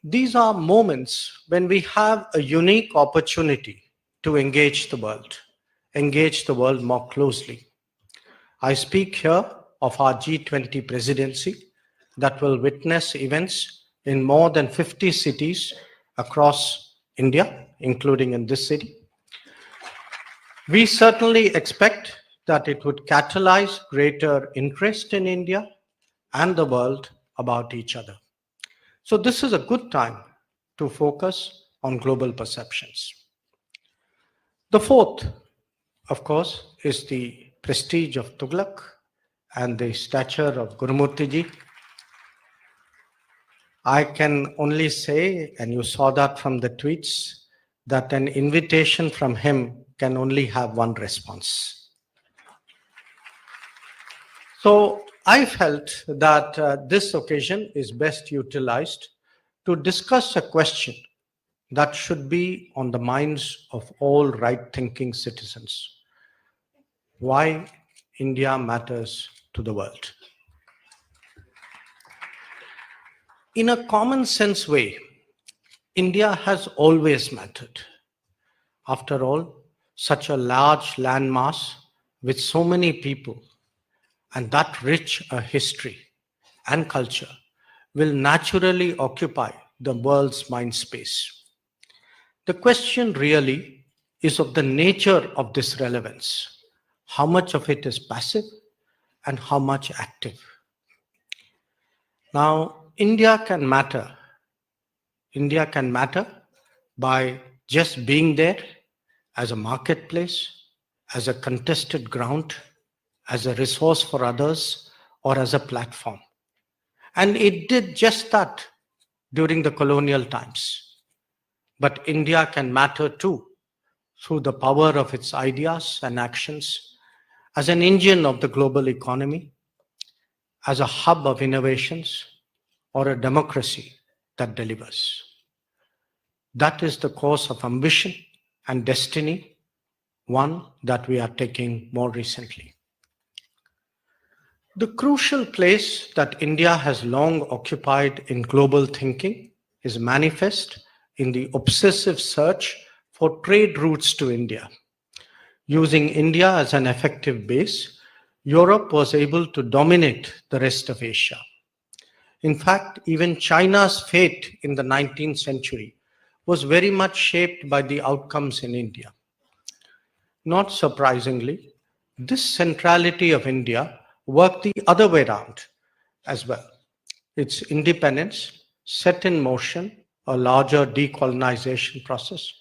These are moments when we have a unique opportunity to engage the world more closely. I speak here of our G20 presidency that will witness events in more than 50 cities across India, including in this city. We certainly expect that it would catalyze greater interest in India and the world about each other. So this is a good time to focus on global perceptions. The fourth, of course, is the prestige of Tughlaq and the stature of Gurumurti ji. I can only say, and you saw that from the tweets, that an invitation from him can only have one response. So I felt that this occasion is best utilized to discuss a question that should be on the minds of all right-thinking citizens. Why India matters to the world. In a common sense way, India has always mattered. After all, such a large landmass with so many people and that rich a history and culture will naturally occupy the world's mind space. The question really is of the nature of this relevance. How much of it is passive and how much active? Now, India can matter by just being there as a marketplace, as a contested ground, as a resource for others, or as a platform. And it did just that during the colonial times. But India can matter too, through the power of its ideas and actions, as an engine of the global economy, as a hub of innovations, or a democracy that delivers. That is the course of ambition and destiny, one that we are taking more recently. The crucial place that India has long occupied in global thinking is manifest in the obsessive search for trade routes to India. Using India as an effective base, Europe was able to dominate the rest of Asia. In fact, even China's fate in the 19th century was very much shaped by the outcomes in India. Not surprisingly, this centrality of India worked the other way around as well. Its independence set in motion a larger decolonization process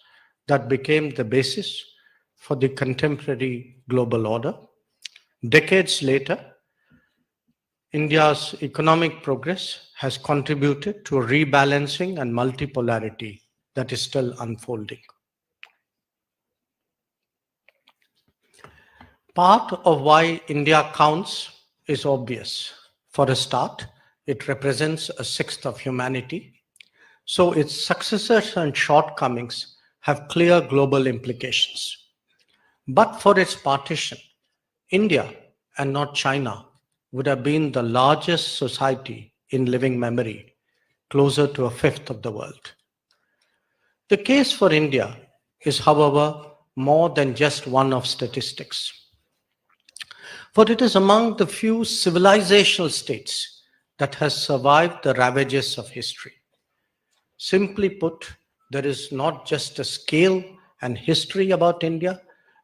that became the basis for the contemporary global order. Decades later, India's economic progress has contributed to a rebalancing and multipolarity that is still unfolding. Part of why India counts is obvious. For a start, it represents a sixth of humanity, so its successes and shortcomings have clear global implications. But for its partition, India and not China would have been the largest society in living memory, closer to a fifth of the world. The case for India is, however, more than just one of statistics. For it is among the few civilizational states that has survived the ravages of history. Simply put, there is not just a scale and history about India,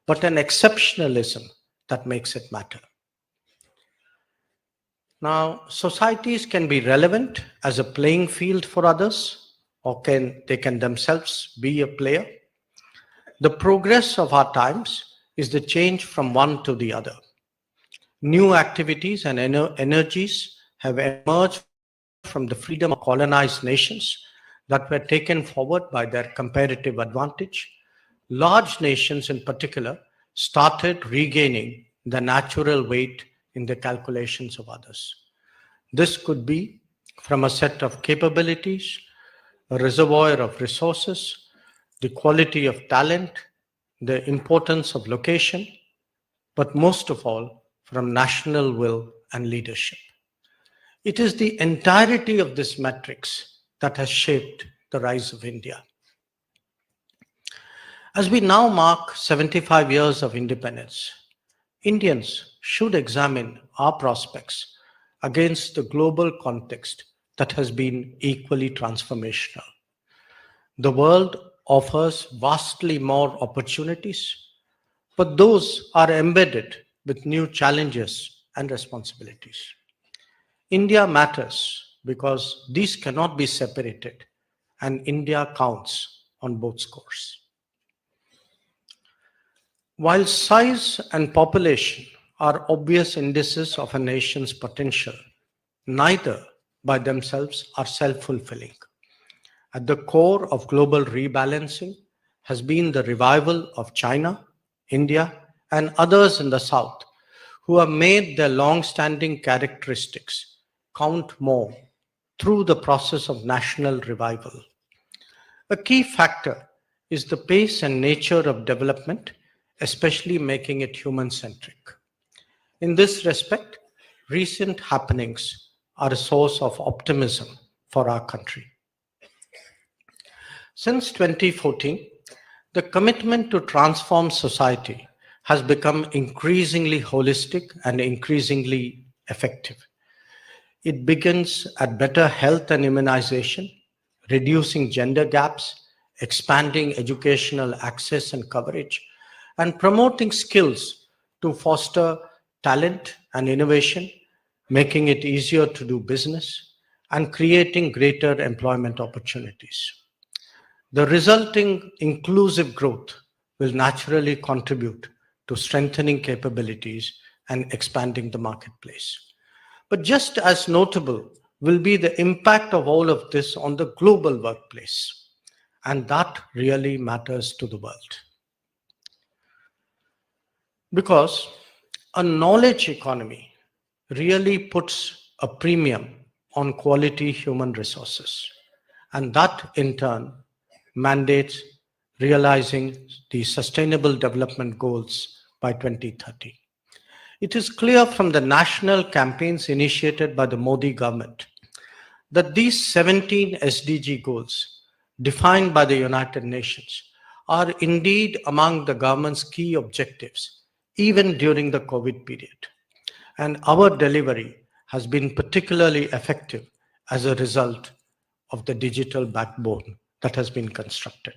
but an exceptionalism that makes it matter. Now, societies can be relevant as a playing field for others, or they can themselves be a player. The progress of our times is the change from one to the other. New activities and energies have emerged from the freedom of colonized nations that were taken forward by their comparative advantage. Large nations in particular started regaining the natural weight in the calculations of others. This could be from a set of capabilities, a reservoir of resources, the quality of talent, the importance of location, but most of all, from national will and leadership. It is the entirety of this matrix that has shaped the rise of India. As we now mark 75 years of independence, Indians should examine our prospects against the global context that has been equally transformational. The world offers vastly more opportunities, but those are embedded with new challenges and responsibilities. India matters because these cannot be separated, and India counts on both scores. While size and population are obvious indices of a nation's potential, neither by themselves are self-fulfilling. At the core of global rebalancing has been the revival of China, India, and others in the South who have made their long-standing characteristics count more through the process of national revival. A key factor is the pace and nature of development, especially making it human-centric. In this respect, recent happenings are a source of optimism for our country. Since 2014, the commitment to transform society has become increasingly holistic and increasingly effective. It begins at better health and immunization, reducing gender gaps, expanding educational access and coverage, and promoting skills to foster talent and innovation, making it easier to do business, and creating greater employment opportunities. The resulting inclusive growth will naturally contribute to strengthening capabilities and expanding the marketplace. But just as notable will be the impact of all of this on the global workplace. And that really matters to the world. Because a knowledge economy really puts a premium on quality human resources. And that in turn mandates realizing the Sustainable Development Goals by 2030. It is clear from the national campaigns initiated by the Modi government that these 17 SDG goals defined by the United Nations are indeed among the government's key objectives, even during the COVID period. And our delivery has been particularly effective as a result of the digital backbone that has been constructed.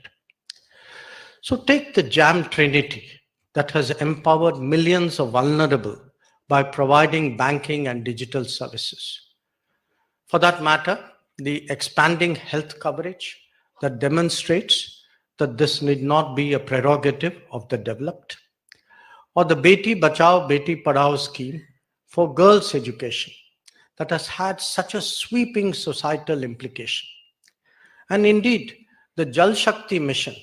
So take the JAM Trinity that has empowered millions of vulnerable by providing banking and digital services. For that matter, the expanding health coverage that demonstrates that this need not be a prerogative of the developed, or the Beti Bachao Beti Padhao scheme for girls' education that has had such a sweeping societal implication. And indeed, the Jal Shakti mission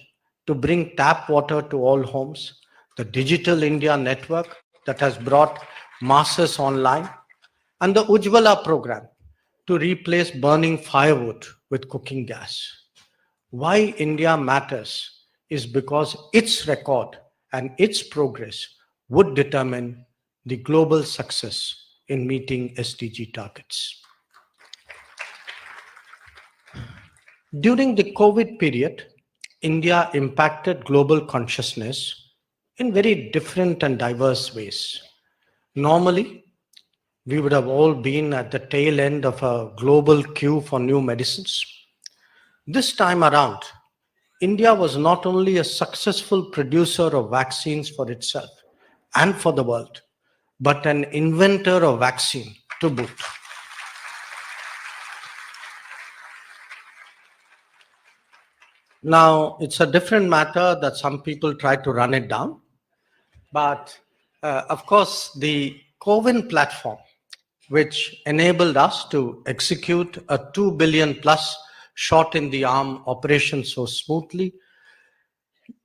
to bring tap water to all homes, the Digital India network that has brought masses online, and the Ujjwala program to replace burning firewood with cooking gas. Why India matters is because its record and its progress would determine the global success in meeting SDG targets. During the COVID period, India impacted global consciousness in very different and diverse ways. Normally, we would have all been at the tail end of a global queue for new medicines. This time around, India was not only a successful producer of vaccines for itself and for the world, but an inventor of vaccine to boot. Now, it's a different matter that some people try to run it down. But of course, the CoWIN platform, which enabled us to execute a 2 billion plus shot in the arm operation so smoothly,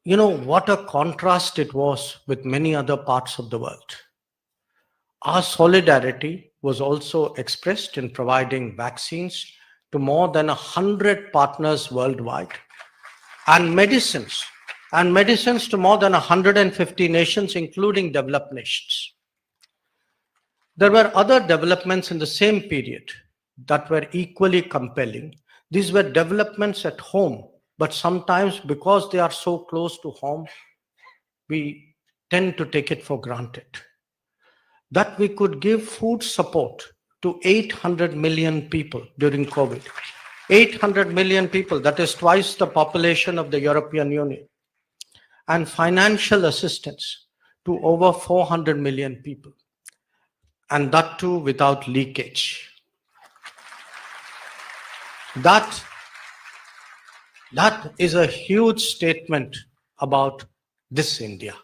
you know, what a contrast it was with many other parts of the world. Our solidarity was also expressed in providing vaccines to more than 100 partners worldwide, and medicines to more than 150 nations, including developed nations. There were other developments in the same period that were equally compelling These were developments at home, but sometimes because they are so close to home, we tend to take it for granted. That we could give food support to 800 million people during COVID. 800 million people, that is twice the population of the European Union. And financial assistance to over 400 million people. And that too without leakage. That is a huge statement about this India.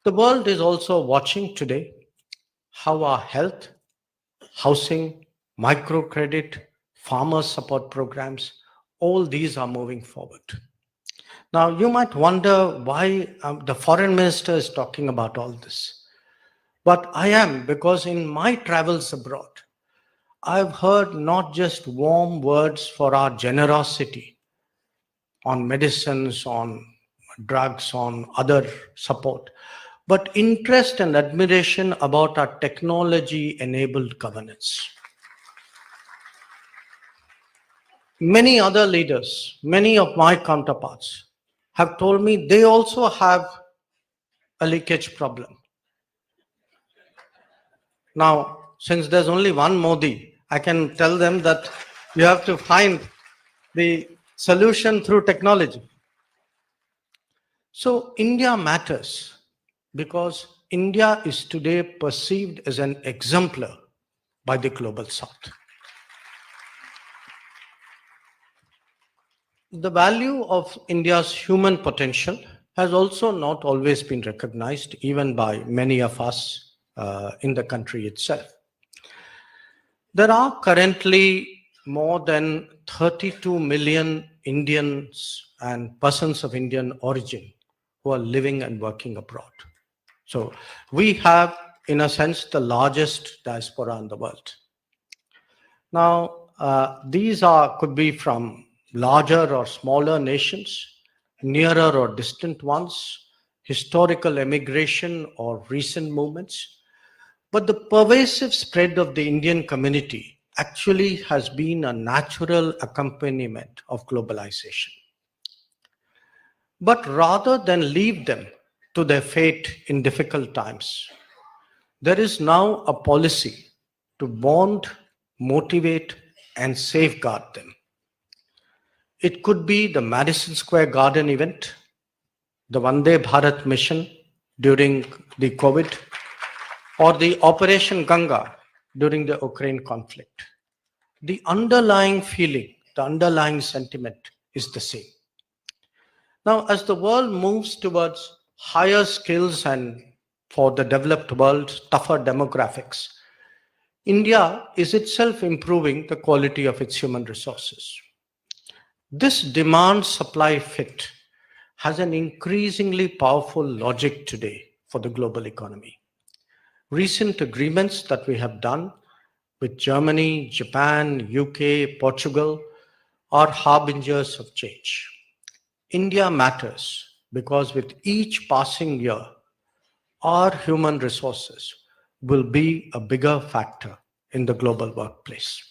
The world is also watching today how our health, housing, microcredit, farmer support programs, all these are moving forward. Now, you might wonder why the foreign minister is talking about all this. But I am, because in my travels abroad, I've heard not just warm words for our generosity on medicines, on drugs, on other support, but interest and admiration about our technology-enabled governance. Many other leaders, many of my counterparts have told me they also have a leakage problem. Now, since there's only one Modi, I can tell them that you have to find the solution through technology. So India matters because India is today perceived as an exemplar by the global South. The value of India's human potential has also not always been recognized, even by many of us in the country itself. There are currently more than 32 million Indians and persons of Indian origin who are living and working abroad. So we have, in a sense, the largest diaspora in the world. Now, these could be from larger or smaller nations, nearer or distant ones, historical emigration or recent movements. But the pervasive spread of the Indian community actually has been a natural accompaniment of globalization. But rather than leave them to their fate in difficult times, there is now a policy to bond, motivate, and safeguard them. It could be the Madison Square Garden event, the Vande Bharat mission during the COVID, or the Operation Ganga during the Ukraine conflict. The underlying feeling, the underlying sentiment is the same. Now, as the world moves towards higher skills and for the developed world, tougher demographics, India is itself improving the quality of its human resources. This demand-supply fit has an increasingly powerful logic today for the global economy. Recent agreements that we have done with Germany, Japan, UK, Portugal are harbingers of change. India matters because with each passing year, our human resources will be a bigger factor in the global workplace.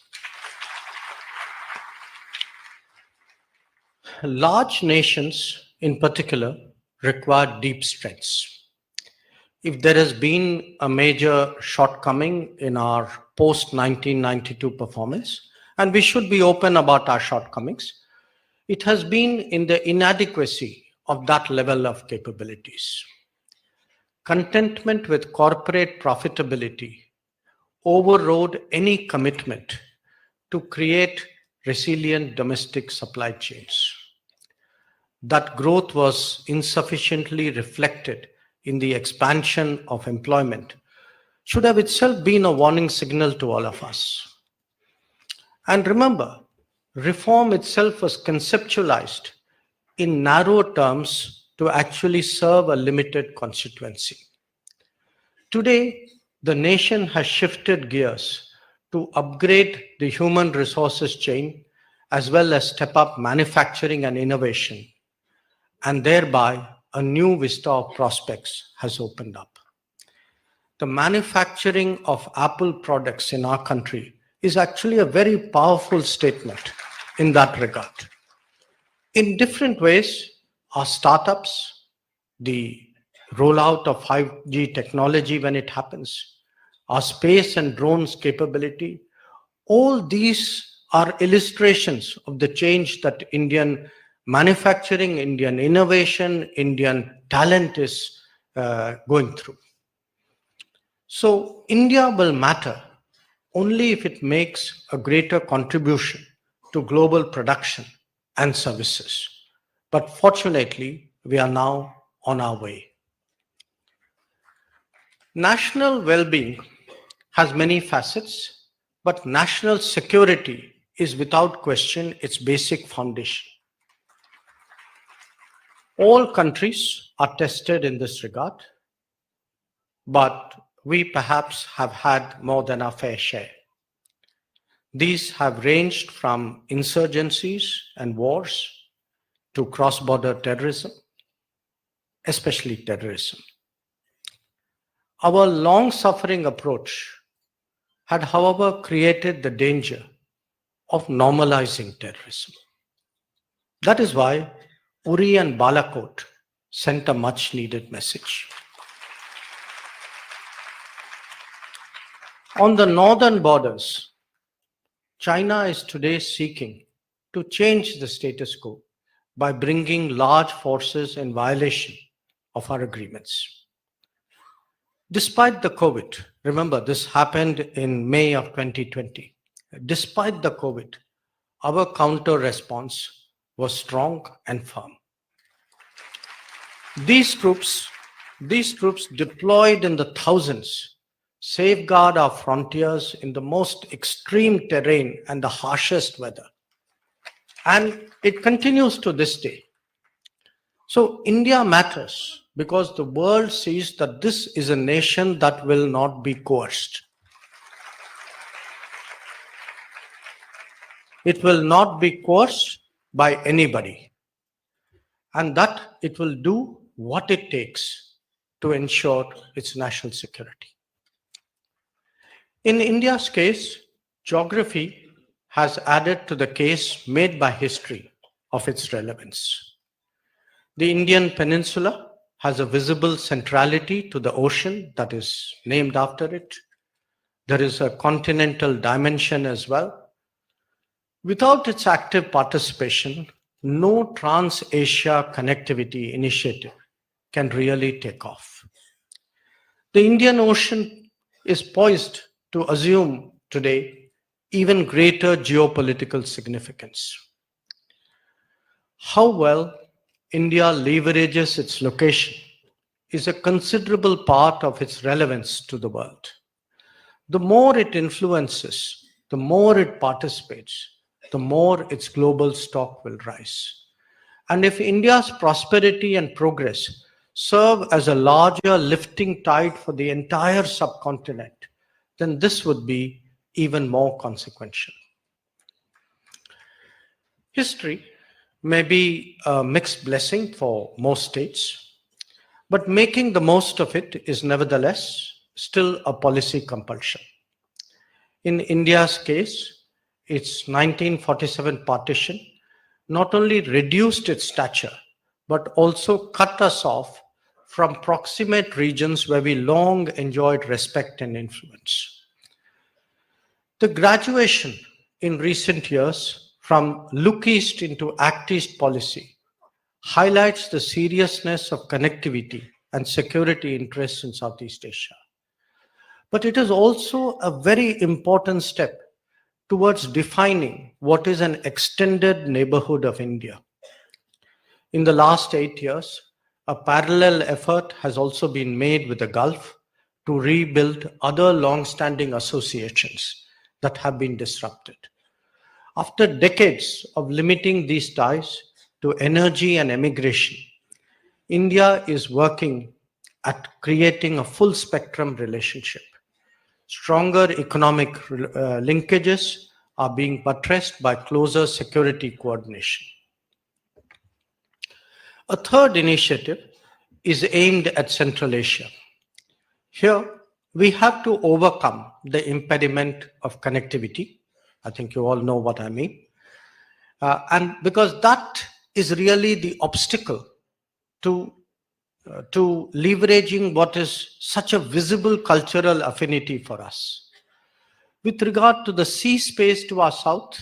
Large nations, in particular, require deep strengths. If there has been a major shortcoming in our post-1992 performance, and we should be open about our shortcomings, it has been in the inadequacy of that level of capabilities. Contentment with corporate profitability overrode any commitment to create resilient domestic supply chains. That growth was insufficiently reflected in the expansion of employment should have itself been a warning signal to all of us. And remember, reform itself was conceptualized in narrow terms to actually serve a limited constituency. Today, the nation has shifted gears to upgrade the human resources chain as well as step up manufacturing and innovation, and thereby a new vista of prospects has opened up. The manufacturing of Apple products in our country is actually a very powerful statement in that regard. In different ways, our startups, the rollout of 5G technology when it happens, our space and drones capability, all these are illustrations of the change that Indian manufacturing, Indian innovation, Indian talent is going through. So India will matter only if it makes a greater contribution to global production and services. But fortunately, we are now on our way. National well-being has many facets, but national security is without question its basic foundation. All countries are tested in this regard, but we perhaps have had more than our fair share. These have ranged from insurgencies and wars to cross-border terrorism, especially terrorism. Our long-suffering approach had, however, created the danger of normalizing terrorism. That is why Uri and Balakot sent a much-needed message. On the northern borders, China is today seeking to change the status quo by bringing large forces in violation of our agreements. Despite the COVID, remember this happened in May of 2020. Despite the COVID, our counter response was strong and firm. These troops deployed in the thousands safeguard our frontiers in the most extreme terrain and the harshest weather. And it continues to this day. So India matters because the world sees that this is a nation that will not be coerced. It will not be coerced by anybody, and that it will do what it takes to ensure its national security. In India's case, geography has added to the case made by history of its relevance. The Indian peninsula has a visible centrality to the ocean that is named after it. There is a continental dimension as well. Without its active participation, no Trans-Asia connectivity initiative can really take off. The Indian Ocean is poised to assume today even greater geopolitical significance. How well India leverages its location is a considerable part of its relevance to the world. The more it influences, the more it participates, the more its global stock will rise. And if India's prosperity and progress serve as a larger lifting tide for the entire subcontinent, then this would be even more consequential. History may be a mixed blessing for most states, but making the most of it is nevertheless still a policy compulsion. In India's case, its 1947 partition not only reduced its stature, but also cut us off from proximate regions where we long enjoyed respect and influence. The graduation in recent years from look east into act east policy highlights the seriousness of connectivity and security interests in Southeast Asia. But it is also a very important step towards defining what is an extended neighborhood of India. In the last 8 years, a parallel effort has also been made with the Gulf to rebuild other long-standing associations that have been disrupted. After decades of limiting these ties to energy and immigration, India is working at creating a full spectrum relationship. Stronger economic linkages are being buttressed by closer security coordination. A third initiative is aimed at Central Asia. Here, We have to overcome the impediment of connectivity. I think you all know what I mean. And because that is really the obstacle to, to leveraging what is such a visible cultural affinity for us. With regard to the sea space to our south,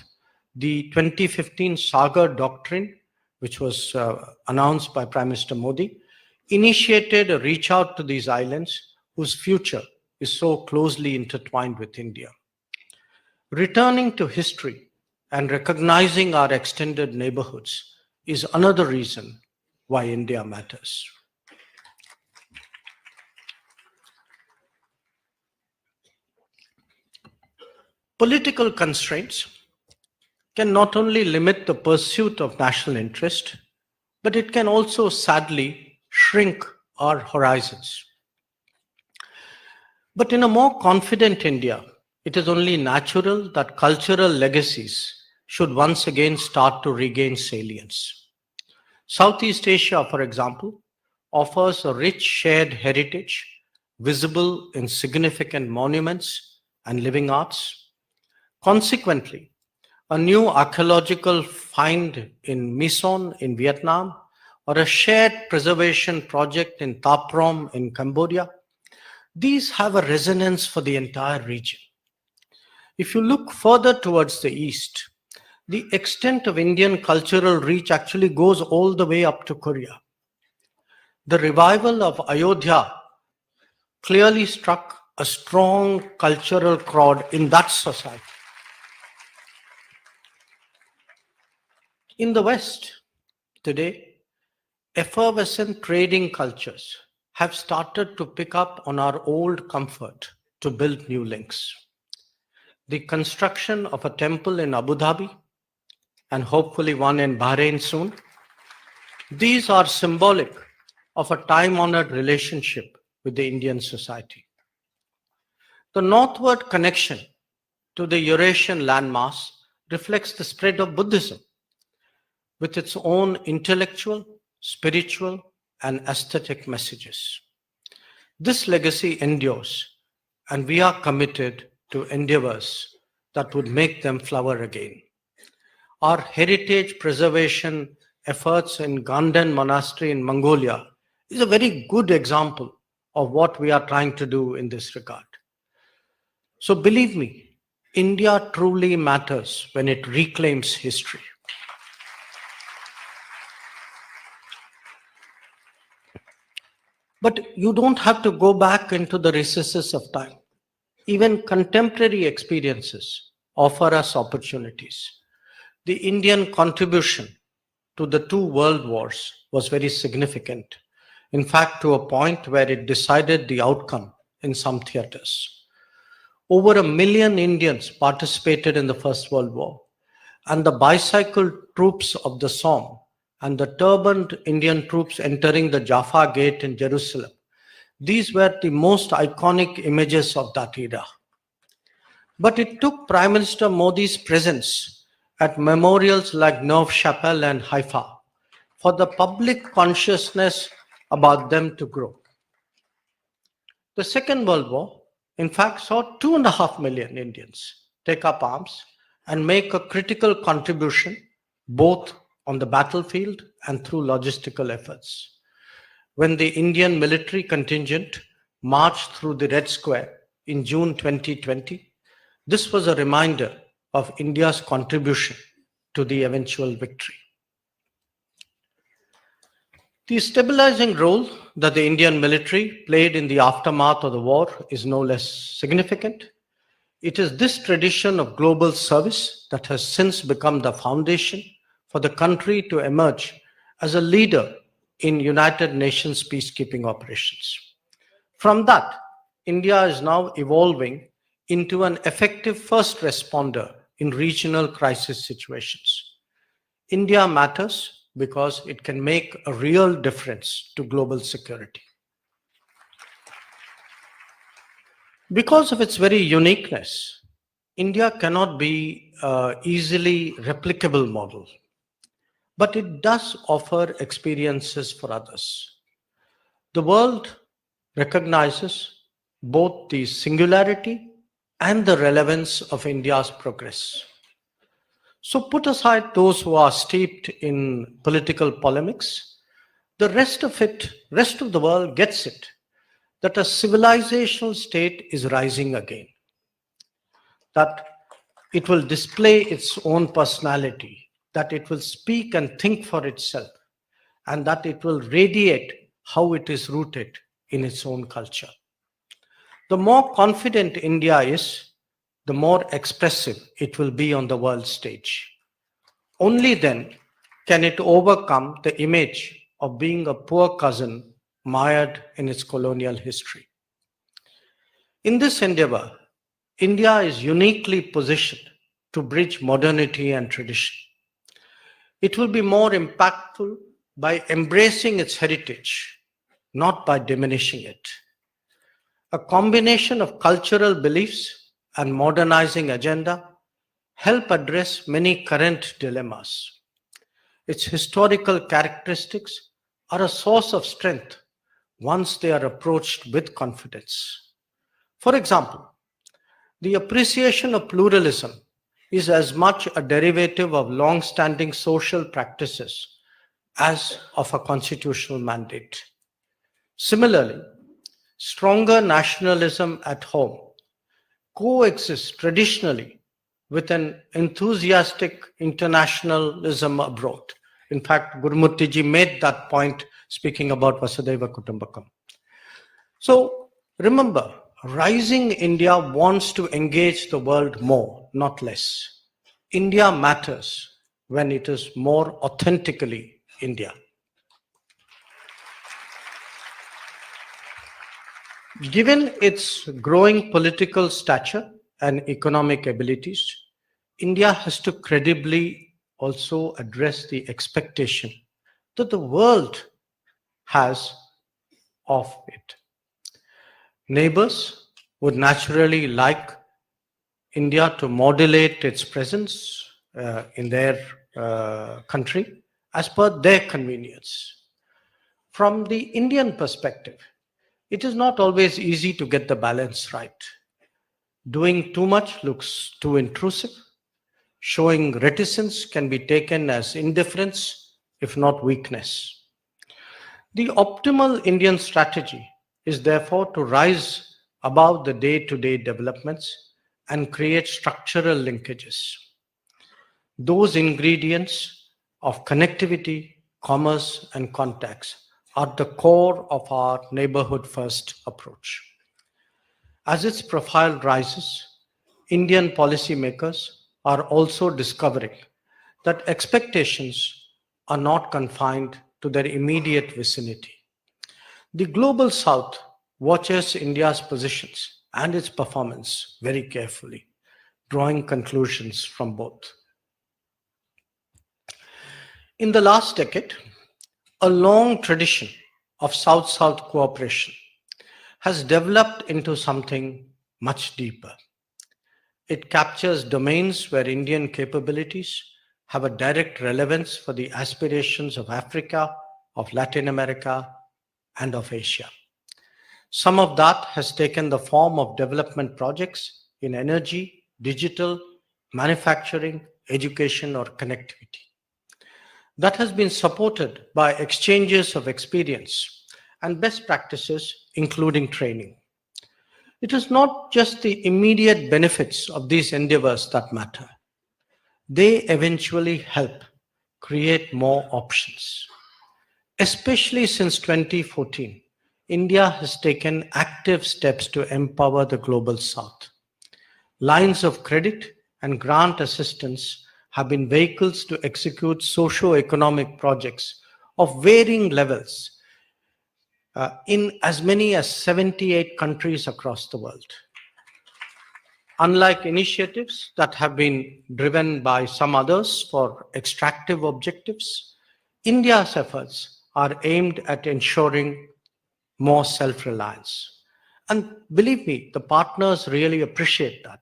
the 2015 Sagar Doctrine, which was announced by Prime Minister Modi, initiated a reach out to these islands whose future is so closely intertwined with India. Returning to history and recognizing our extended neighborhoods is another reason why India matters. Political constraints can not only limit the pursuit of national interest, but it can also sadly shrink our horizons. But in a more confident India, it is only natural that cultural legacies should once again start to regain salience. Southeast Asia, for example, offers a rich shared heritage visible in significant monuments and living arts. Consequently, a new archaeological find in Mison in Vietnam, or a shared preservation project in Taprom in Cambodia, these have a resonance for the entire region. If you look further towards the east, the extent of Indian cultural reach actually goes all the way up to Korea. The revival of Ayodhya clearly struck a strong cultural chord in that society. In the West, today, effervescent trading cultures have started to pick up on our old comfort to build new links. The construction of a temple in Abu Dhabi and hopefully one in Bahrain soon, these are symbolic of a time-honored relationship with the Indian society. The northward connection to the Eurasian landmass reflects the spread of Buddhism with its own intellectual, spiritual, and aesthetic messages. This legacy endures, and we are committed to endeavors that would make them flower again. Our heritage preservation efforts in Ganden Monastery in Mongolia is a very good example of what we are trying to do in this regard. So believe me, India truly matters when it reclaims history. But you don't have to go back into the recesses of time. Even contemporary experiences offer us opportunities. The Indian contribution to the two world wars was very significant. In fact, to a point where it decided the outcome in some theaters. Over 1 million Indians participated in the First World War, and the bicycle troops of the Somme and the turbaned Indian troops entering the Jaffa Gate in Jerusalem. These were the most iconic images of that era. But it took Prime Minister Modi's presence at memorials like Neuve Chapelle and Haifa for the public consciousness about them to grow. The Second World War, in fact, saw 2.5 million Indians take up arms and make a critical contribution both on the battlefield and through logistical efforts. When the Indian military contingent marched through the Red Square in June 2020, this was a reminder of India's contribution to the eventual victory. The stabilizing role that the Indian military played in the aftermath of the war is no less significant. It is this tradition of global service that has since become the foundation for the country to emerge as a leader in United Nations peacekeeping operations. From that, India is now evolving into an effective first responder in regional crisis situations. India matters because it can make a real difference to global security. Because of its very uniqueness, India cannot be an easily replicable model, but it does offer experiences for others. The world recognizes both the singularity and the relevance of India's progress. So put aside those who are steeped in political polemics, the rest of the world gets it, that a civilizational state is rising again, that it will display its own personality, that it will speak and think for itself, and that it will radiate how it is rooted in its own culture. The more confident India is, the more expressive it will be on the world stage. Only then can it overcome the image of being a poor cousin mired in its colonial history. In this endeavor, India is uniquely positioned to bridge modernity and tradition. It will be more impactful by embracing its heritage, not by diminishing it. A combination of cultural beliefs and modernizing agenda help address many current dilemmas. Its historical characteristics are a source of strength once they are approached with confidence. For example, the appreciation of pluralism is as much a derivative of long-standing social practices as of a constitutional mandate. Similarly, stronger nationalism at home coexists traditionally with an enthusiastic internationalism abroad. In fact, Gurumurti ji made that point speaking about Vasudhaiva Kutumbakam. So remember, rising India wants to engage the world more, not less. India matters when it is more authentically India. Given its growing political stature and economic abilities, India has to credibly also address the expectation that the world has of it. Neighbors would naturally like India to modulate its presence in their country as per their convenience. From the Indian perspective, it is not always easy to get the balance right. Doing too much looks too intrusive. Showing reticence can be taken as indifference, if not weakness. The optimal Indian strategy is therefore to rise above the day-to-day developments and create structural linkages. Those ingredients of connectivity, commerce, and contacts are the core of our neighborhood first approach. As its profile rises, Indian policymakers are also discovering that expectations are not confined to their immediate vicinity. The global south watches India's positions and its performance very carefully, drawing conclusions from both. In the last decade, a long tradition of South-South cooperation has developed into something much deeper. It captures domains where Indian capabilities have a direct relevance for the aspirations of Africa, of Latin America, and of Asia. Some of that has taken the form of development projects in energy, digital, manufacturing, education, or connectivity. That has been supported by exchanges of experience and best practices, including training. It is not just the immediate benefits of these endeavors that matter. They eventually help create more options. Especially since 2014, India has taken active steps to empower the global south. Lines of credit and grant assistance have been vehicles to execute socio-economic projects of varying levels in as many as 78 countries across the world. Unlike initiatives that have been driven by some others for extractive objectives, India's efforts are aimed at ensuring more self-reliance. And believe me, the partners really appreciate that.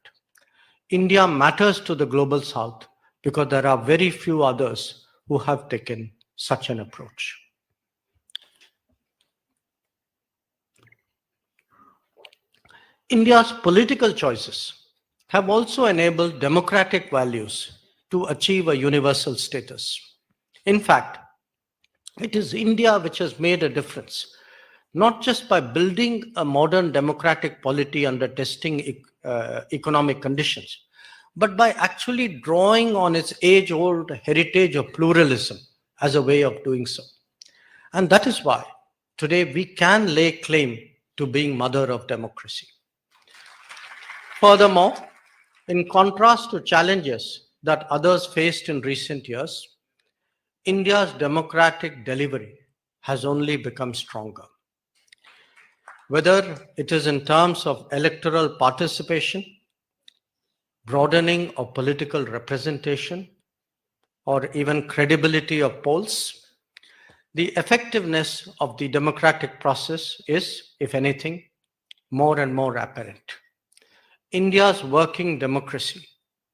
India matters to the global south because there are very few others who have taken such an approach. India's political choices have also enabled democratic values to achieve a universal status. In fact, it is India which has made a difference, not just by building a modern democratic polity under testing economic conditions, but by actually drawing on its age old heritage of pluralism as a way of doing so. And that is why today we can lay claim to being mother of democracy. Furthermore, in contrast to challenges that others faced in recent years, India's democratic delivery has only become stronger. Whether it is in terms of electoral participation, broadening of political representation, or even credibility of polls, the effectiveness of the democratic process is, if anything, more and more apparent. India's working democracy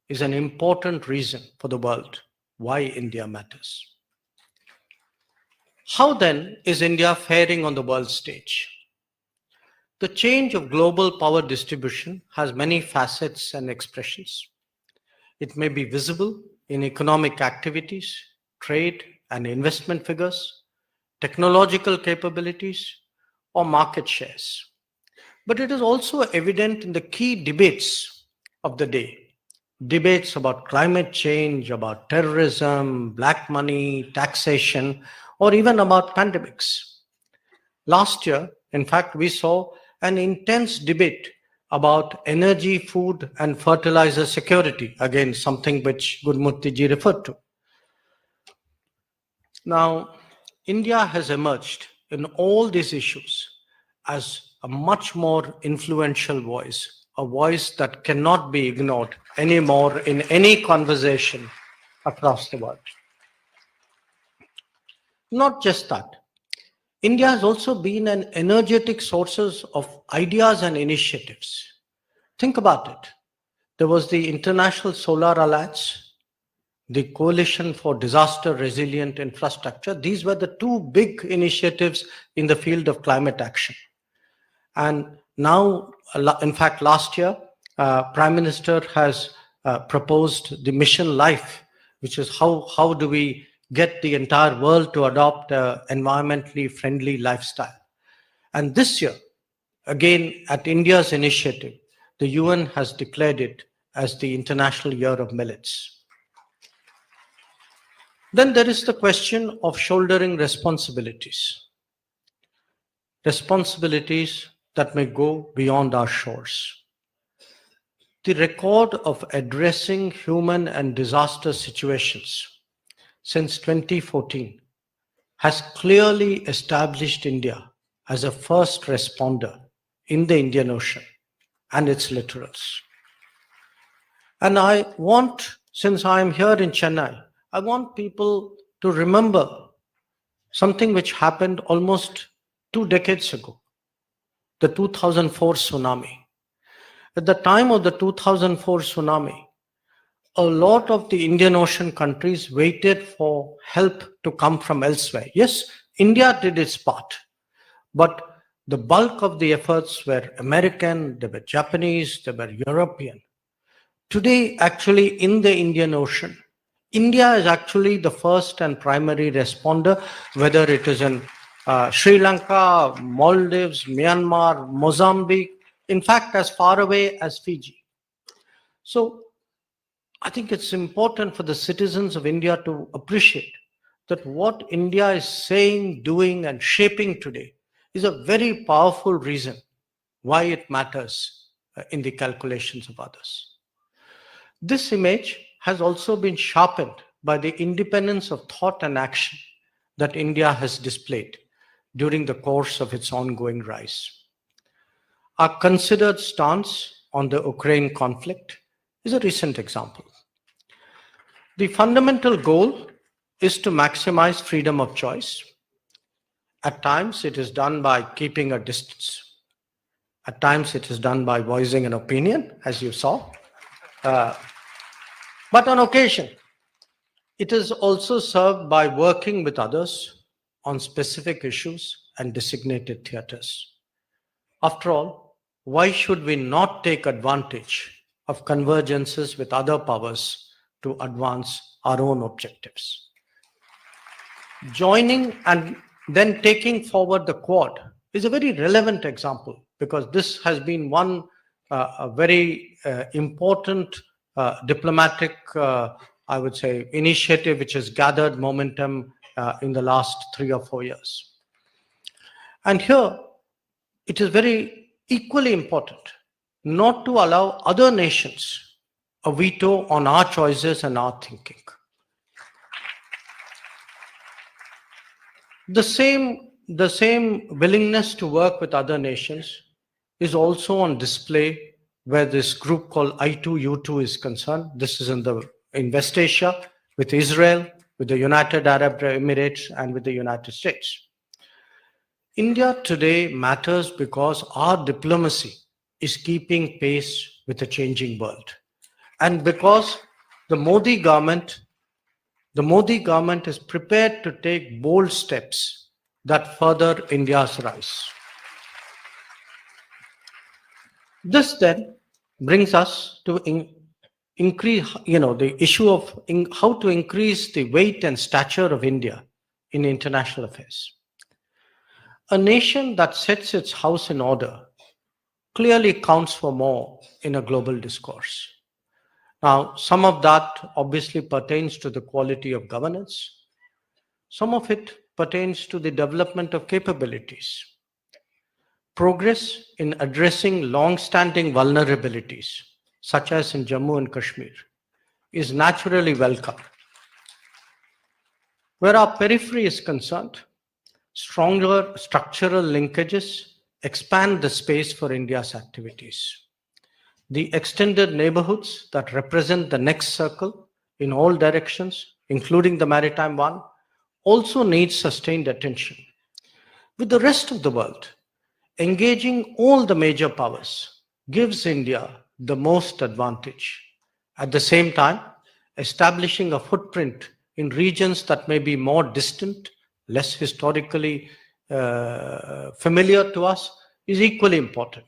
is an important reason for the world why India matters. How then is India faring on the world stage? The change of global power distribution has many facets and expressions. It may be visible in economic activities, trade and investment figures, technological capabilities, or market shares. But it is also evident in the key debates of the day. Debates about climate change, about terrorism, black money, taxation, or even about pandemics. Last year, in fact, we saw an intense debate about energy, food, and fertilizer security. Again, something which Gurmurthy ji referred to. Now, India has emerged in all these issues as a much more influential voice, a voice that cannot be ignored anymore in any conversation across the world. Not just that, India has also been an energetic source of ideas and initiatives. Think about it. There was the International Solar Alliance, the Coalition for Disaster Resilient Infrastructure. These were the two big initiatives in the field of climate action. And now, in fact, last year, Prime Minister has proposed the Mission Life, which is how do we get the entire world to adopt an environmentally friendly lifestyle. And this year, again, at India's initiative, the UN has declared it as the International Year of Millets. Then there is the question of shouldering responsibilities. Responsibilities that may go beyond our shores. The record of addressing human and disaster situations since 2014 has clearly established India as a first responder in the Indian Ocean and its littorals. And I want, since I'm here in Chennai, I want people to remember something which happened almost 2 decades ago, the 2004 tsunami. At the time of the 2004 tsunami, a lot of the Indian Ocean countries waited for help to come from elsewhere. Yes, India did its part, but the bulk of the efforts were American, they were Japanese, they were European. Today, actually, in the Indian Ocean, India is actually the first and primary responder, whether it is in Sri Lanka, Maldives, Myanmar, Mozambique, in fact, as far away as Fiji. So I think it's important for the citizens of India to appreciate that what India is saying, doing, and shaping today is a very powerful reason why it matters in the calculations of others. This image has also been sharpened by the independence of thought and action that India has displayed during the course of its ongoing rise. Our considered stance on the Ukraine conflict is a recent example. The fundamental goal is to maximize freedom of choice. At times, it is done by keeping a distance. At times, it is done by voicing an opinion, as you saw. But on occasion, it is also served by working with others on specific issues and designated theaters. After all, why should we not take advantage of convergences with other powers to advance our own objectives? Joining and then taking forward the Quad is a very relevant example, because this has been one a very important diplomatic, I would say, initiative which has gathered momentum in the last 3 or 4 years. And here, it is very equally important not to allow other nations a veto on our choices and our thinking. The same willingness to work with other nations is also on display where this group called I2U2 is concerned. This is in West Asia, with Israel, with the United Arab Emirates, and with the United States. India today matters because our diplomacy is keeping pace with the changing world, and because the Modi government is prepared to take bold steps that further India's rise. This then brings us to increase, the issue of how to increase the weight and stature of India in international affairs. A nation that sets its house in order clearly counts for more in a global discourse. Now, some of that obviously pertains to the quality of governance. Some of it pertains to the development of capabilities. Progress in addressing long-standing vulnerabilities, such as in Jammu and Kashmir, is naturally welcome. Where our periphery is concerned, stronger structural linkages expand the space for India's activities. The extended neighborhoods that represent the next circle in all directions, including the maritime one, also need sustained attention. With the rest of the world, engaging all the major powers gives India the most advantage. At the same time, establishing a footprint in regions that may be more distant, less historically familiar to us, is equally important.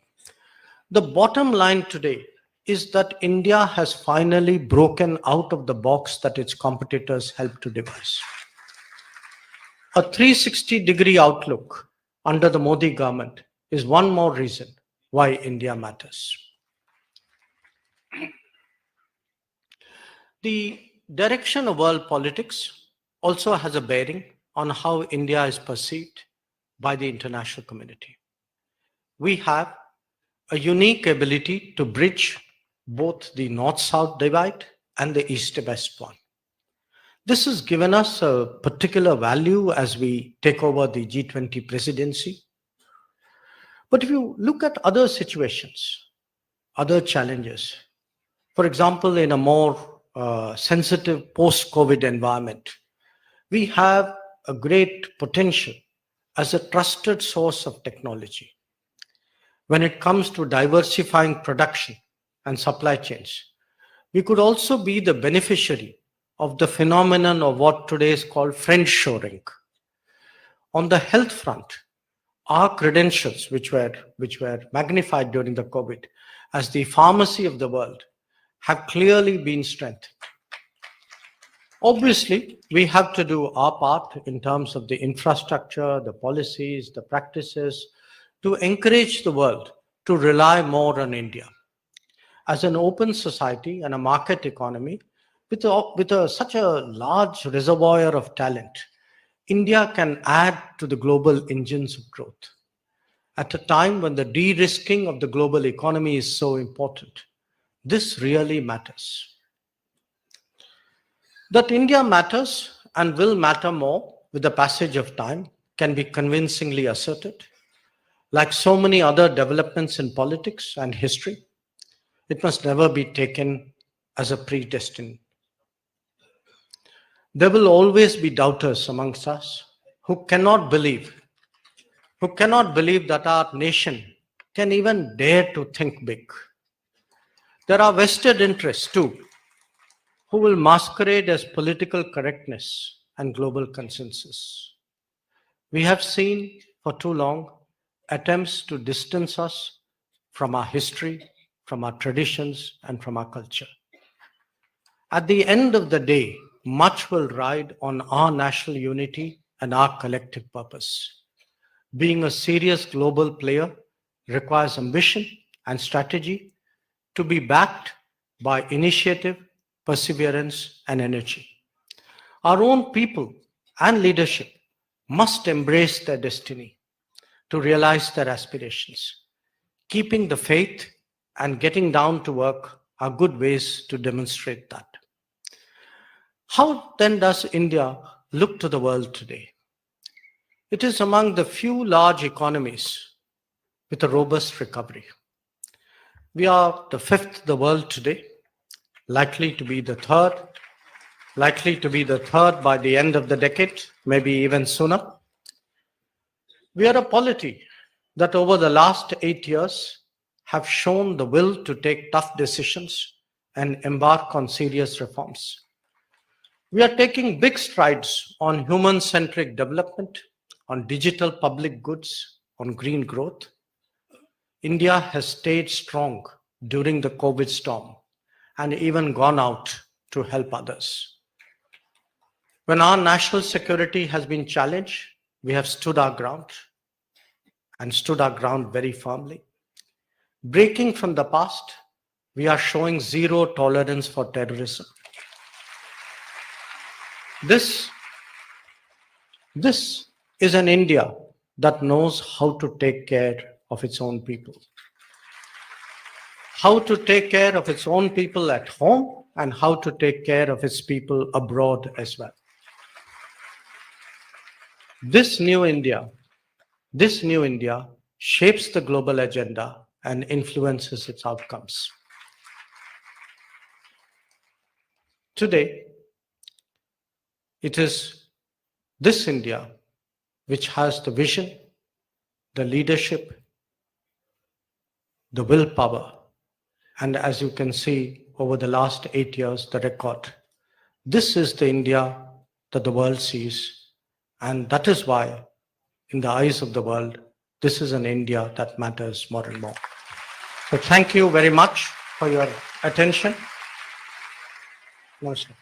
The bottom line today is that India has finally broken out of the box that its competitors helped to devise. A 360-degree outlook under the Modi government is one more reason why India matters. The direction of world politics also has a bearing on how India is perceived by the international community. We have a unique ability to bridge both the North-South divide and the East-West one. This has given us a particular value as we take over the G20 presidency. But if you look at other situations, other challenges, for example, in a more sensitive post-COVID environment, we have a great potential as a trusted source of technology. When it comes to diversifying production and supply chains, we could also be the beneficiary of the phenomenon of what today is called friendshoring. On the health front, our credentials, which were magnified during the COVID as the pharmacy of the world, have clearly been strengthened. Obviously, we have to do our part in terms of the infrastructure, the policies, the practices, to encourage the world to rely more on India. As an open society and a market economy with such a large reservoir of talent, India can add to the global engines of growth. At a time when the de-risking of the global economy is so important, this really matters. That India matters and will matter more with the passage of time can be convincingly asserted. Like so many other developments in politics and history, it must never be taken as a predestined. There will always be doubters amongst us who cannot believe that our nation can even dare to think big. There are vested interests too, who will masquerade as political correctness and global consensus. We have seen for too long attempts to distance us from our history, from our traditions, and from our culture. At the end of the day, much will ride on our national unity and our collective purpose. Being a serious global player requires ambition and strategy to be backed by initiative, perseverance, and energy. Our own people and leadership must embrace their destiny to realize their aspirations. Keeping the faith and getting down to work are good ways to demonstrate that. How then does India look to the world today? It is among the few large economies with a robust recovery. We are the fifth in the world today, likely to be the third by the end of the decade, maybe even sooner. We are a polity that over the last 8 years have shown the will to take tough decisions and embark on serious reforms. We are taking big strides on human-centric development, on digital public goods, on green growth. India has stayed strong during the COVID storm and even gone out to help others. When our national security has been challenged, we have stood our ground and stood our ground very firmly. Breaking from the past, we are showing zero tolerance for terrorism. This is an India that knows how to take care of its own people. How to take care of its own people at home and how to take care of its people abroad as well. This new India shapes the global agenda and influences its outcomes. Today, it is this India which has the vision, the leadership, the willpower, and as you can see over the last 8 years, the record. This is the India that the world sees, and that is why, in the eyes of the world, this is an India that matters more and more. So thank you very much for your attention. Namaskar.